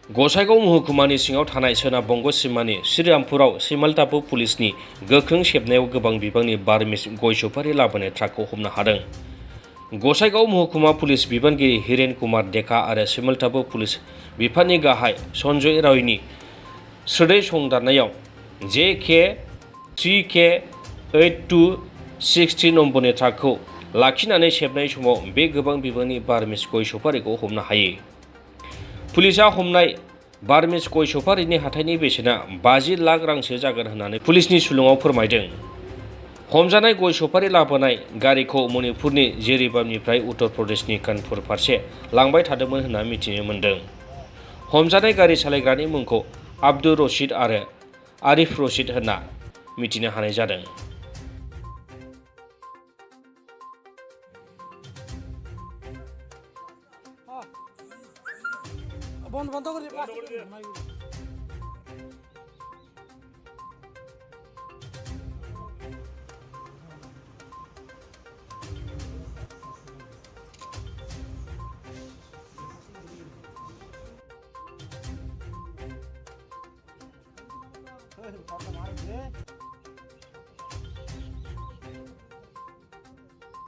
गसाइगाव महकुमानि सिङाव थानाय सोनाब बंग सिमानि श्रीरामपुराव सिमलतापु पुलिसनि गोख्रों सेबनायाव गोबां बिबांनि बार्मिस गय सुपारि लाबोनाय ट्राकखौ हमनो हादों। गसाइगाव महकुमा पुलिस बिबानगिरि हिरेन कुमार डेका आरो सिमलतापु पुलिस बिफाननि गाहाय सन्जय रयनि सोदै संदाननायाव JK3K8263 नम्बरनि ट्राकखौ लाखिनानै सेबनाय समाव बे गोबां बिबांनि बार्मिस गय सुपारिखौ हमनो हायो। पुलिसआ हमनाय बार्मिस गय सुपारिनि हाथाइनि बेसेना 50 लाख रांसो जागोन होननानै पुलिसनि सुलुङाव फोरमायदों। हमजानाय गय सुपारि लाबोनाय गारिखौ मणिपुरनि जिरिबामनिफ्राय उत्तर प्रदेशनि कानपुर फारसे लांबाय थादोंमोन होनना मिथिनो मोन्दों। हमजानाय गारि सालायग्रानि मुंखौ आब्दुर रशिद आरो आरिफ रशिद होनना मिथिनो हानाय जादों। বন্ধ করে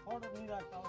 ফটো নিয়ে রাখা